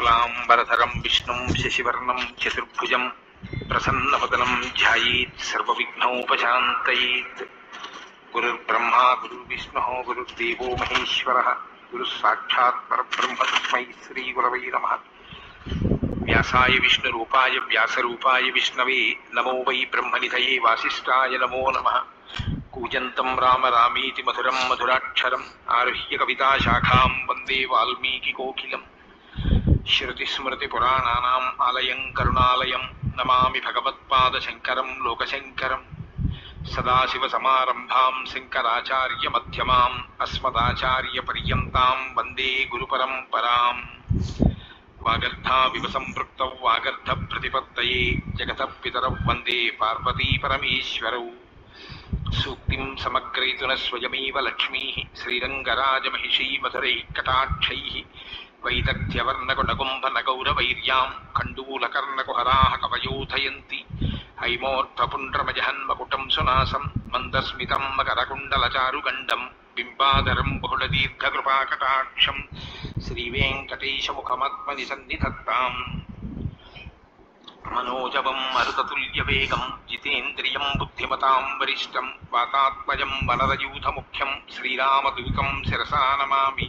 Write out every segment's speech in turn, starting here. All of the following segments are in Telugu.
शुक्लांबरधरं विष्णुं शशिवर्णं चतुर्भुजं प्रसन्नवदनं ध्यायेत् सर्वविघ्नोपशान्तयेत्। गुरुर्ब्रह्मा गुरुर्विष्णुः गुरुर्देवो महेश्वरः गुरुः साक्षात् परब्रह्म तस्मै श्रीगुरवे नमः। व्यासाय विष्णुरूपाय व्यासरूपाय विष्णवे नमो वै ब्रह्मनिधये वासिष्ठाय नमो नमः। कूजन्तं राम रामीति मधुरं मधुराक्षरम् आरुह्य कविताशाखां वन्दे वाल्मीकिकोकिलम्। श्रुतिस्मृतिपुराणानाम् आलयं करुणालयं नमामि भगवत्पादशङ्करं लोकशङ्करम्। सदाशिवसमारम्भां शङ्कराचार्यमध्यमाम् अस्मदाचार्यपर्यन्तां वन्दे गुरुपरम्पराम्। वागर्धाविव सम्पृक्तौ वागर्धप्रतिपत्तये जगतः पितरौ वन्दे पार्वतीपरमेश्वरौ। सूक्तिं समग्रयितुनः स्वयमेव लक्ष्मीः श्रीरङ्गराजमहिषी मधुरैः कटाक्षैः वैदग्ध्यवर्णकुटकुम्भनगौरवैर्यां कण्डूलकर्णकुहराः कवयोधयन्ति। हैमोर्ध्वपुण्ड्रमजहन्मकुटं सुनासं मन्दस्मितं मकरकुण्डलचारुगण्डं बिम्बाधरं बहुलदीर्घकृपाकटाक्षं श्रीवेङ्कटेशमुखमात्मनि सन्निधत्ताम्। मनोजवं मरुततुल्यवेगं जितेन्द्रियं बुद्धिमतां वरिष्ठं वातात्मजं वनरयूथमुख्यं श्रीरामदूतं शिरसा नमामि।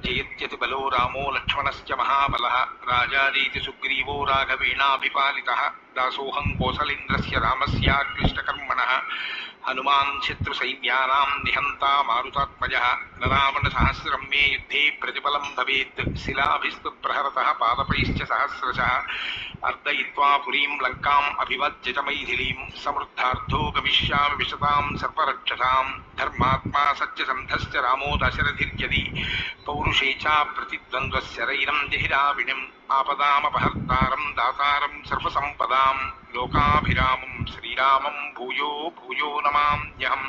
जयत्यतिबलो रामो लक्ष्मणश्च महाबलः राजादीति सुग्रीवो राघवेणाभिपालितः दासोऽहं कौसलेन्द्रस्य रामस्याक्लिष्टकर्मणः हनुमान् शत्रुसैन्यानां निहन्ता मारुतात्मजः न रावणसहस्रं मे युद्धे प्रतिफलं भवेत् शिलाभिस्तु प्रहरतः पादपैश्च सहस्रशः अर्दयित्वा पुरीं लङ्काम् अभिवज्य च मैथिलीं समृद्धार्थो गमिष्यामि विशतां सर्वरक्षसां धर्मात्मा सत्यसन्धश्च रामो दशरथिर्यदि पौरुषे च प्रतिद्वन्द्वशरैरं जहिराविणिम् आपदामपहर्तारं दातारं सर्वसम्पदां लोकाभिरामं श्रीरामं भूयो भूयो नमाम्यहम्।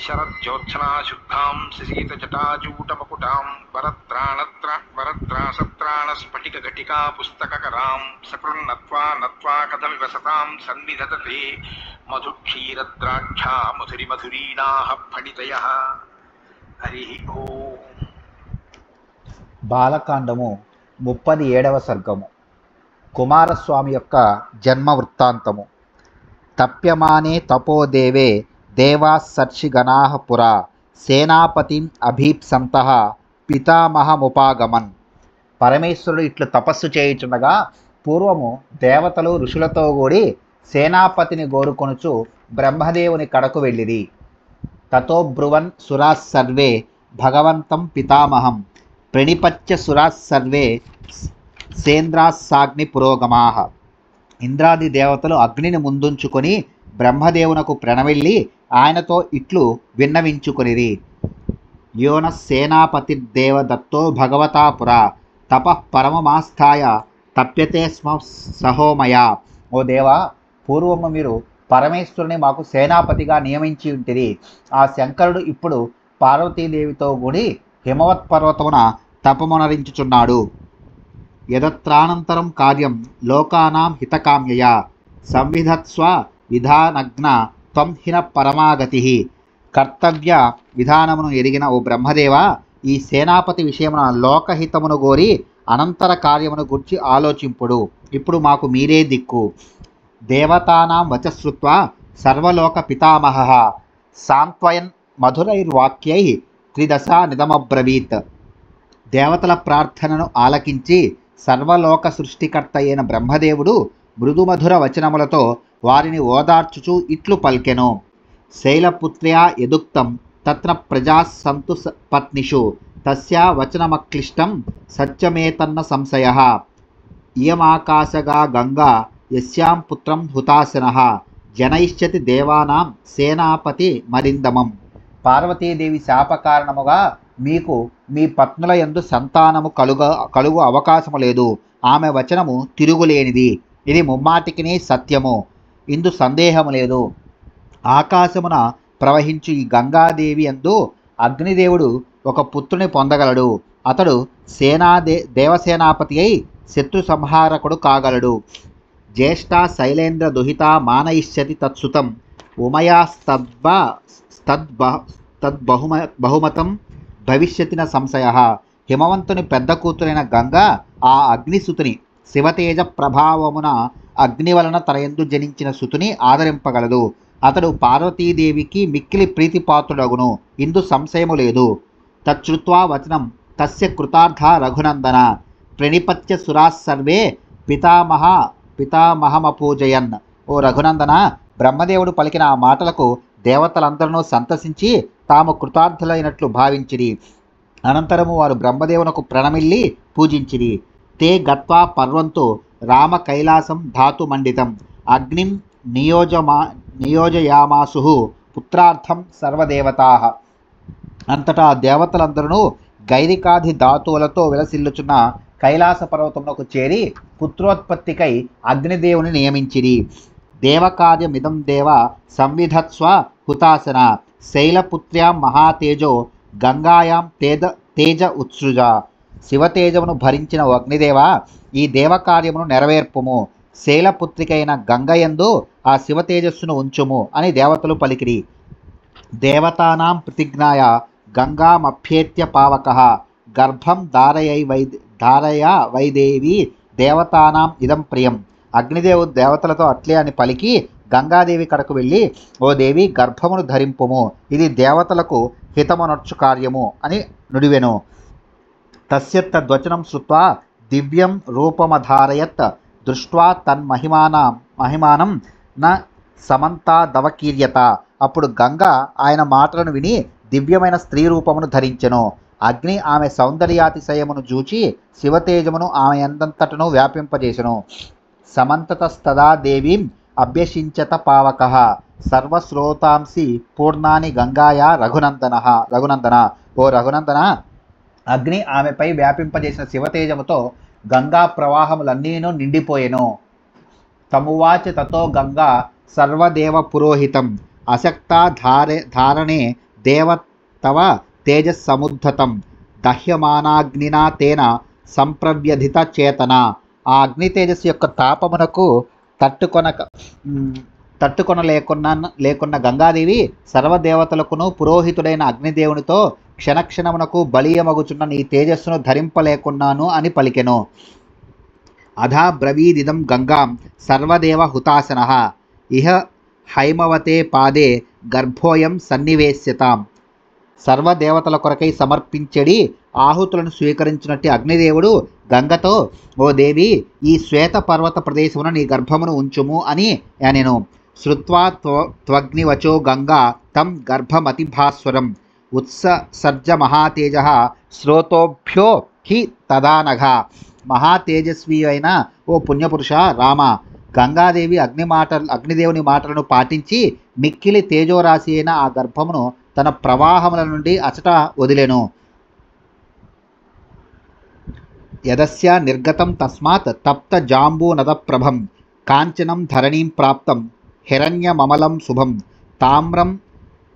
शरज्योत्सनाशुद्धां सिसीतजटाजूटमकुटां वरत्रासत्राणस्फटिकघटिका पुस्तककरां सकृन्नत्वा नत्वा कथमिव सतां सन्निधत्ते मधुक्षीरद्राक्षा मधुरिमधुरीणाः फणितयः। हरि ओम्। బాలకాండము 37వ సర్గము. కుమారస్వామి యొక్క జన్మ వృత్తాంతము. తప్యమానే తపోదేవే దేవాసర్షిగణాః పురా సేనాపతిం అభీప్సంతః పితామహముపాగమన్. పరమేశ్వరుడు ఇట్లు తపస్సు చేయుచుండగా పూర్వము దేవతలు ఋషులతో కూడి సేనాపతిని గోరుకొనుచు బ్రహ్మదేవుని కడకు వెళ్ళిరి. తతో బ్రువన్ సురాస్ సర్వే భగవంతం పితామహం ప్రణిపత్య సురాస్ సర్వే సేంద్రాస్సాగ్ని పురోగమాః. ఇంద్రాది దేవతలు అగ్నిని ముందుంచుకొని బ్రహ్మదేవునకు ప్రణవెళ్ళి ఆయనతో ఇట్లు విన్నవించుకొనిరి. యోన సేనాపతిర్దేవదత్తో భగవతా పురా తపః పరమమాస్థాయ తప్యతే స్మ సహోమయా. ఓ దేవా, పూర్వము మీరు పరమేశ్వరుని మాకు సేనాపతిగా నియమించి ఉంటిరి. ఆ శంకరుడు ఇప్పుడు పార్వతీదేవితో కూడి హిమవత్ పర్వతమున తపమునరించుచున్నాడు. యదత్రానంతరం కార్యం లోకానాం హితకామ్యయా సంవిధత్స్వ విధానజ్ఞ త్వం హిన పరమాగతిః. కర్తవ్య విధానమును ఎరిగిన ఓ బ్రహ్మదేవా, ఈ సేనాపతి విషయమున లోకహితమును గోరి అనంతర కార్యమును గుర్చి ఆలోచింపుడు. ఇప్పుడు మాకు మీరే దిక్కు. దేవతానాం వచశ్రుత్వా సర్వలోక పితామహః సాంత్వయన్ మధురైర్వాక్యై త్రిదశా నిదమబ్రవీత్. దేవతల ప్రార్థనను ఆలకించి సర్వలోక సృష్టికర్త అయిన బ్రహ్మదేవుడు మృదుమధుర వచనములతో వారిని ఓదార్చుచు ఇట్లు పల్కెను. శైలపుత్ర్యా యదుక్తం తత్ర ప్రజాః సంతు పత్నిషు తస్యా వచనమక్లిష్టం సత్యమేతన్న సంశయః. ఇయమాకాశగా గంగా యస్యాం పుత్రం హుతాశనః జనయిష్యతి దేవానాం సేనాపతి మరిందమం. పార్వతీదేవి శాప కారణముగా మీకు మీ పత్నుల యందు సంతానము కలుగు అవకాశము లేదు. ఆమె వచనము తిరుగులేనిది. ఇది ముమ్మాటికిని సత్యము, ఇందు సందేహము లేదు. ఆకాశమున ప్రవహించు ఈ గంగాదేవి యందు అగ్నిదేవుడు ఒక పుత్రుని పొందగలడు. అతడు దేవసేనాపతి అయి శత్రు సంహారకుడు కాగలడు. జ్యేష్ఠ శైలేంద్ర దుహిత మానయిష్యతి తత్సుతం ఉమయాస్తద్బహుమతం భవిష్యతిన సంశయ. హిమవంతుని పెద్ద కూతురైన గంగ ఆ అగ్నిసుతుని శివతేజ ప్రభావమున అగ్ని వలన తన యందు జనించిన సుతుని ఆదరింపగలదు. అతడు పార్వతీదేవికి మిక్కిలి ప్రీతిపాత్రుడగును, ఇందు సంశయము లేదు. తచ్చుత్వా వచనం తస్య కృతార్థ రఘునందన ప్రణిపత్య సురాస్సర్వే పితామహమపూజయన్. ఓ రఘునందన, బ్రహ్మదేవుడు పలికిన ఆ మాటలకు దేవతలందరూ సంతసించి తాము కృతార్థులైనట్లు భావించిరి. అనంతరము వారు బ్రహ్మదేవునకు ప్రణమిల్లి పూజించిరి. తే గత్వా పర్వంతో రామ కైలాసం ధాతుమండితం అగ్నిం నియోజయామాసు పుత్రార్థం సర్వదేవతాః. అంతటా దేవతలందరూ గైరికాది ధాతువులతో విలసిల్లుచున్న కైలాస పర్వతమునకు చేరి పుత్రోత్పత్తికై అగ్నిదేవుని నియమించిరి. దేవకార్యమిదం దేవ సంవిధత్స్వ హుతాసన శైలపుత్ర్యాం మహాతేజో గంగాయాం తేజ ఉత్సృజ. శివతేజమును భరించిన అగ్నిదేవ, ఈ దేవకార్యమును నెరవేర్పుము. శైలపుత్రికైన గంగయందు ఆ శివతేజస్సును ఉంచుము అని దేవతలు పలికిరి. దేవతానాం ప్రతిజ్ఞాయ గంగామభ్యేత్య పావకః గర్భం ధారయ వైదేవి దేవతానాం ఇదం ప్రియం. అగ్నిదేవుడు దేవతలతో అట్లే అని పలికి గంగాదేవి కడకు వెళ్ళి, ఓ దేవి, గర్భమును ధరింపుము, ఇది దేవతలకు హితమునర్చు కార్యము అని నుడివెను. తస్య తద్వచనం శ్రుత్వా దివ్యం రూపమధారయత్ దృష్ట్వా తన్మహిమానం న సమంతాదవకీర్యత. అప్పుడు గంగ ఆయన మాటలను విని దివ్యమైన స్త్రీ రూపమును ధరించెను. అగ్ని ఆమె సౌందర్యాతిశయమును చూచి శివతేజమును ఆమె ఎందంతటను వ్యాపింపజేసెను. సమంతతస్తదా దేవీం అభ్యసించత పావకః సర్వశ్రోతాంసి పూర్ణాని గంగాయా రఘునందన. ఓ రఘునందన, అగ్ని ఆమెపై వ్యాపింపజేసిన శివతేజముతో గంగా ప్రవాహములన్నీను నిండిపోయెను. తమువాచ తతో గంగా సర్వదేవ పురోహితం అశక్త ధారణే దేవ తవ తేజస్సముద్ధతం దహ్యమానాగ్నినా తేన సంప్రవ్యధిత చేతన. ఆ అగ్ని తేజస్సు యొక్క తాపమునకు తట్టుకొనలేకున్న గంగాదేవి సర్వదేవతలకును పురోహితుడైన అగ్నిదేవునితో క్షణక్షణమునకు బలీయమగుచున్న నీ తేజస్సును ధరింపలేకున్నాను అని పలికెను. అధా బ్రవీదిదం గంగాం సర్వదేవ హుతాసనః ఇహ హైమవతే పాదే గర్భోయం సన్నివేశ్యతాం. సర్వదేవతల కొరకై సమర్పించడి ఆహుతులను స్వీకరించినట్టు అగ్నిదేవుడు గంగతో, ఓ దేవి, ఈ శ్వేత పర్వత ప్రదేశమున నీ గర్భమును ఉంచుము అని అనెను. శ్రుత్వా త్వగ్నివచో గంగా తం గర్భమతిభాస్వరం ఉత్సర్జ మహాతేజ శ్రోతోభ్యో హి తదానఘ. మహాతేజస్వి అయిన ఓ పుణ్యపురుష రామ, గంగాదేవి అగ్నిదేవుని మాటలను పాటించి మిక్కిలి తేజోరాశి అయిన ఆ గర్భమును తన ప్రవాహముల నుండి అచట వదిలెను. యదస్య నిర్గతం తస్మాత్ తప్త జాంబూనదప్రభం కాంచనం ధరణీం ప్రాప్తం హిరణ్యమమలం శుభం తామ్రం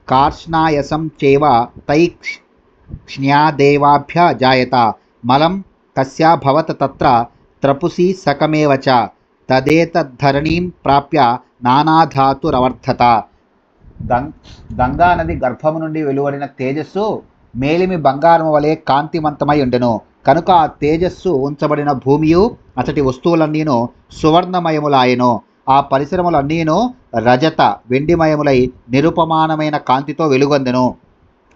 కార్ష్ణాయసం చేవ తైక్ష్ణ్యాదేవాభ్య జాయత మలం తస్యాభవత తత్ర త్రపుసి సకమేవ చ తదేతద్ధరణీం ప్రాప్య నానాధాతురవర్ధత. గంగా నది గర్భము నుండి వెలువడిన తేజస్సు మేలిమి బంగారము వలె కాంతిమంతమై ఉండెను. కనుక ఆ తేజస్సు ఉంచబడిన భూమియు అతటి వస్తువులన్నీను సువర్ణమయములాయెను. ఆ పరిసరములన్నీను రజత వెండిమయములై నిరుపమానమైన కాంతితో వెలుగొందెను.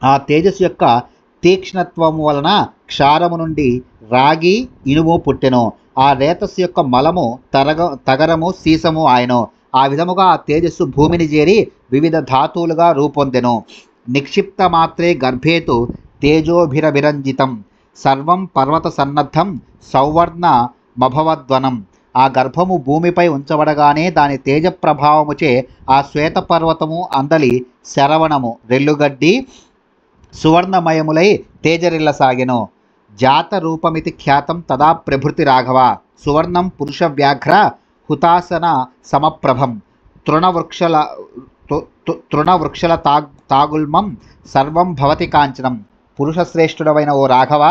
ఆ తేజస్సు యొక్క తీక్ష్ణత్వము వలన క్షారము నుండి రాగి ఇనుము పుట్టెను. ఆ రేతస్సు యొక్క మలము తగరము సీసము ఆయను. ఆ విధముగా ఆ తేజస్సు భూమిని చేరి వివిధ ధాతువులుగా రూపొందెను. నిక్షిప్త మాత్రే గర్భేతు తేజోభిరభిరంజితం సర్వం పర్వత సన్నద్ధం సౌవర్ణ మభవద్వనం. ఆ గర్భము భూమిపై ఉంచబడగానే దాని తేజ ప్రభావముచే ఆ శ్వేత పర్వతము అందలి శరవణము రెల్లుగడ్డి సువర్ణమయములై తేజరిల్లసాగెను. జాత రూపమితి ఖ్యాతం తదా ప్రభృతి రాఘవ సువర్ణం పురుష వ్యాఘ్ర హుతాసన సమప్రభం తృణవృక్షల తాగుల్మం సర్వం భవతి కాంచనం. పురుషశ్రేష్ఠుడవైన ఓ రాఘవ,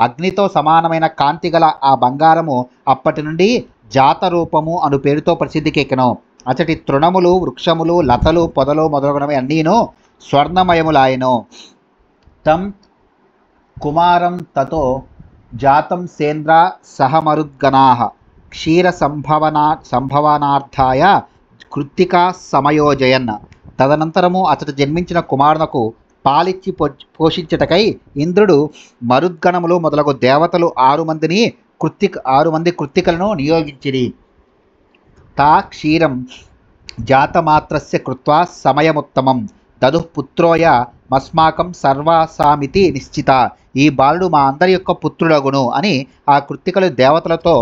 అగ్నితో సమానమైన కాంతిగల ఆ బంగారము అప్పటి నుండి జాత రూపము అను పేరుతో ప్రసిద్ధికెక్కెను. అచటి తృణములు, వృక్షములు, లతలు, పొదలు మొదలగునవి అన్నీను స్వర్ణమయములాయెను. తం కుమారం తతో జాతం సేంద్ర సహమరుద్గణాః క్షీర సంభవనార్థాయ కృత్తికా సమయోజయన్. తదనంతరము అతడు జన్మించిన కుమారునకు పాలిచ్చి పోషించుటకై ఇంద్రుడు మరుద్గణములు మొదలగు దేవతలు 6 మంది కృత్తికలను నియోగించిరి. తా క్షీరం జాతమాత్రస్య కృత్వా సమయముత్తమం దదుః పుత్రోయ మస్మాకం సర్వాసామితి నిశ్చిత. ఈ బాలుడు మా అందరి యొక్క పుత్రుడగును అని ఆ కృత్తికలు దేవతలతో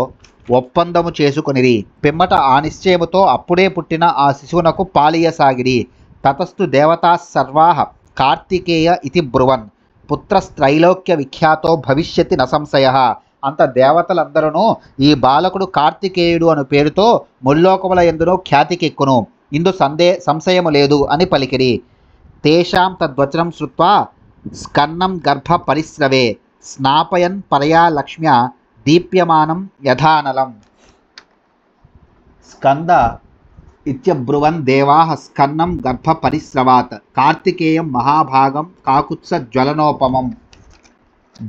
ఒప్పందము చేసుకొనిరి. పిమ్మట ఆ నిశ్చయముతో అప్పుడే పుట్టిన ఆ శిశువునకు పాలియసాగిరి. తతస్థు దేవతా సర్వాః కార్తికేయ ఇతి బ్రువన్ పుత్రస్త్రైలోక్య విఖ్యాతో భవిష్యతి న సంశయః. అంత దేవతలందరూ ఈ బాలకుడు కార్తికేయుడు అను పేరుతో ముల్లోకముల యందును ఖ్యాతికెక్కును, ఇందు సంశయము లేదు అని పలికిరి. తేషాం తద్వచనం శ్రుత్వా స్కన్నం గర్భ పరిస్రవే స్నాపయన్ పరయా లక్ష్మ్యా దీప్యమానం యథానలం. స్కంద ఇత్యబ్రువన్ దేవాః స్కన్నం గర్భ పరిస్రవాత్ కార్తికేయం మహాభాగం కాకుత్స జ్వలనోపమం.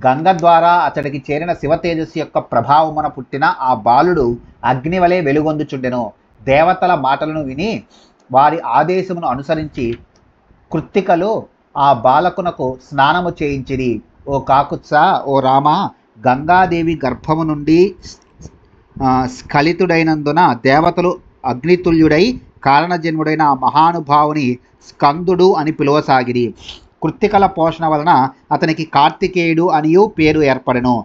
గంగ ద్వారా అతడికి చేరిన శివ తేజస్సు యొక్క ప్రభావమున పుట్టిన ఆ బాలుడు అగ్నివలే వెలుగొందుచుండెను. దేవతల మాటలను విని వారి ఆదేశమును అనుసరించి కృత్తికలు ఆ బాలకునకు స్నానము చేయించిరి. ఓ కాకుత్స, ఓ రామ, గంగాదేవి గర్భము నుండి స్ఖలితుడైనందున దేవతలు అగ్నితుల్యుడై కారణజన్ముడైన ఆ మహానుభావుని స్కందుడు అని పిలువసాగిరి. కృత్తికల పోషణ వలన అతనికి కార్తికేయుడు అనియు పేరు ఏర్పడెను.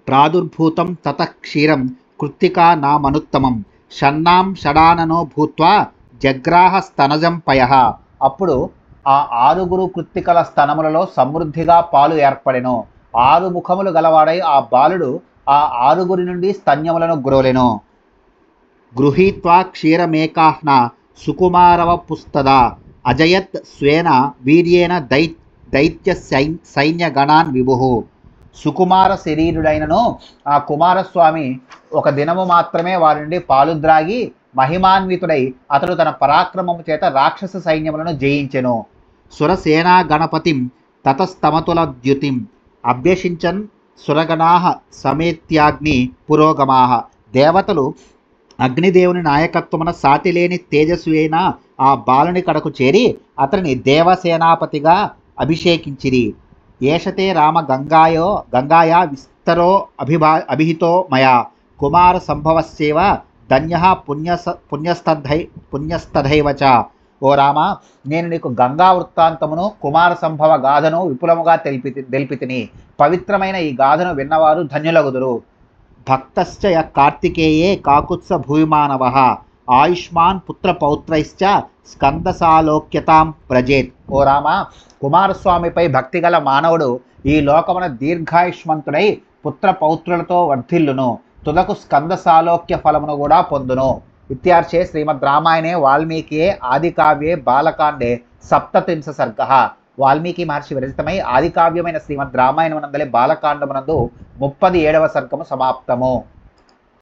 ప్రాదుర్భూతం తత క్షీరం కృత్తికా నామనుత్తమం షణ్ణాం షడాననో భూత్వా జగ్రాహ స్తనజం పయః. అప్పుడు ఆ 6 కృత్తికల స్తనములలో సమృద్ధిగా పాలు ఏర్పడెను. 6 ముఖములు గలవాడై ఆ బాలుడు ఆ 6 నుండి స్తన్యములను గ్రోలెను. గృహీత్వా క్షీరమేకాహ్న సుకుమారవ పుస్తదా అజయత్ స్వేన వీర్యేన దైత్య సైన్యగణాన్ విభుః. సుకుమార శరీరుడైనను ఆ కుమారస్వామి ఒక దినము మాత్రమే వారి నుండి పాలు ద్రాగి మహిమాన్వితుడై అతడు తన పరాక్రమము చేత రాక్షస సైన్యములను జయించెను. సురసేనా గణపతిం తతస్తమతుల ద్యుతిం అభ్యసించన్ సురగణాః సమేత్యాగ్ని పురోగమాః. దేవతలు అగ్నిదేవుని నాయకత్వమున సాటిలేని తేజస్సు అయిన ఆ బాలుని కడకు చేరి అతనిని దేవసేనాపతిగా అభిషేకించిరి. ఏషతే రామ గంగాయా విస్తరో అభిహితో మయా కుమార సంభవస్యేవ ధన్యః పుణ్యస్తథైవ చ. ఓ రామ, నేను నీకు గంగా వృత్తాంతమును కుమార సంభవ గాథను విపులముగా తెలిపితిని. పవిత్రమైన ఈ గాథను విన్నవారు ధన్యులగుదురు. భక్తశ్చ య కార్తికేయే కాకుత్స భూమిమానవః ఆయుష్మాన్ పుత్రపౌత్రైశ్చ స్కందసాలోక్యతాం ప్రజేత్. ఓ రామ, కుమారస్వామిపై భక్తిగల మానవుడు ఈ లోకమున దీర్ఘాయుష్మంతుడై పుత్రపౌత్రులతో వర్ధిల్లును, తుదకు స్కందసాలోక్య ఫలమును కూడా పొందును. ఇత్యార్షే శ్రీమద్ రామాయణే వాల్మీకియే ఆదికావ్యే బాలకాండే 37 సర్గః. వాల్మీకి మహర్షి విరచితమై ఆదికావ్యమైన శ్రీమద్ రామాయణమునందలి బాలకాండమునందు 37వ సర్గము సమాప్తము.